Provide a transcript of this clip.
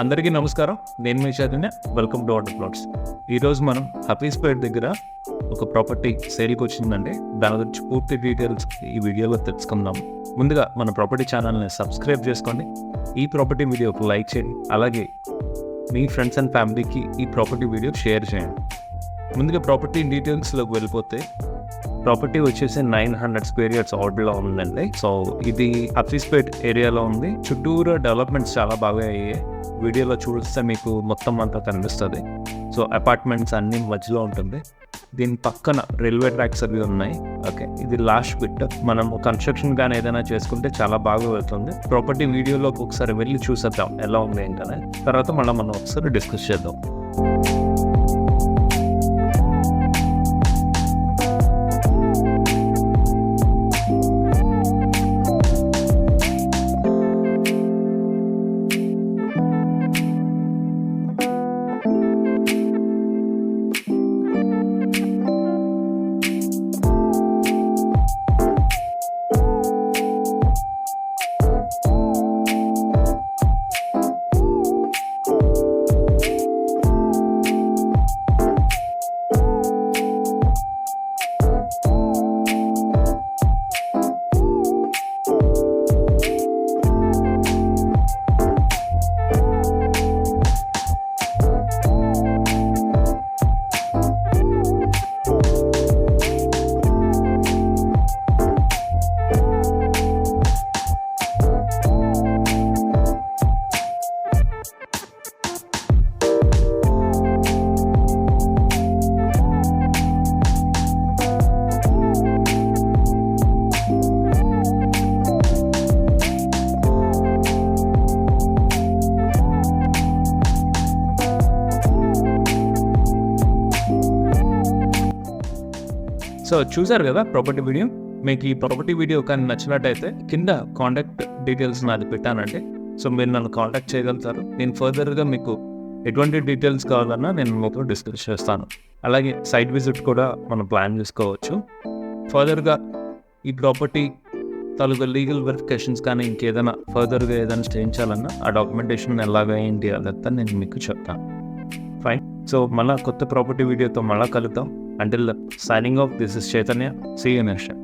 అందరికీ నమస్కారం. నేను మీ Chaitanya. Welcome to water plots. ఈరోజు మనం హఫీజ్పేట్ దగ్గర ఒక ప్రాపర్టీ సేల్కి వచ్చిందండి. దాని గురించి పూర్తి డీటెయిల్స్ ఈ వీడియోలో తెలుసుకుందాం. ముందుగా మన ప్రాపర్టీ ఛానల్ని సబ్స్క్రైబ్ చేసుకోండి. ఈ ప్రాపర్టీ వీడియోకి లైక్ చేయండి. అలాగే మీ ఫ్రెండ్స్ అండ్ ఫ్యామిలీకి ఈ ప్రాపర్టీ వీడియో షేర్ చేయండి. ముందుగా ప్రాపర్టీ డీటెయిల్స్లోకి వెళ్ళిపోతే, ప్రాపర్టీ వచ్చేసి 900 స్క్వేర్ యార్డ్స్ ఆర్డర్లో ఉందండి. సో ఇది హఫీజ్పేట్ ఏరియాలో ఉంది. చుట్టూరా డెవలప్మెంట్స్ చాలా బాగా అయ్యాయి. వీడియోలో చూస్తే మీకు మొత్తం అంతా కనిపిస్తుంది. సో అపార్ట్మెంట్స్ అన్ని మధ్యలో ఉంటుంది. దీని పక్కన రైల్వే ట్రాక్స్ అవి ఉన్నాయి. ఓకే, ఇది లాస్ట్ బిట్. మనం కన్స్ట్రక్షన్ కానీ ఏదైనా చేసుకుంటే చాలా బాగా వెళ్తుంది. ప్రాపర్టీ వీడియోలోకి ఒకసారి వెళ్ళి చూసేద్దాం ఎలా ఉంది ఏంటనే. తర్వాత మళ్ళీ మనం ఒకసారి డిస్కస్ చేద్దాం. సో చూసారు కదా ప్రాపర్టీ వీడియో. మీకు ఈ ప్రాపర్టీ వీడియో కానీ నచ్చినట్టయితే కింద కాంటాక్ట్ డీటెయిల్స్ నాది పెట్టానండి. సో మీరు నన్ను కాంటాక్ట్ చేయగలుగుతారు. నేను ఫర్దర్గా మీకు ఎటువంటి డీటెయిల్స్ కావాలన్నా నేను మీతో డిస్కస్ చేస్తాను. అలాగే సైట్ విజిట్ కూడా మనం ప్లాన్ చేసుకోవచ్చు. ఫర్దర్గా ఈ ప్రాపర్టీ తాలూకా లీగల్ వెరిఫికేషన్స్ కానీ ఇంకేదైనా ఫర్దర్గా ఏదైనా చేయించాలన్నా ఆ డాక్యుమెంటేషన్ ఎలాగా ఏంటి అదంతా నేను మీకు చెప్తాను. ఫైన్. సో మళ్ళీ కొత్త ప్రాపర్టీ వీడియోతో మళ్ళీ కలుద్దాం. Until signing off, this is Chaitanya. See you next time.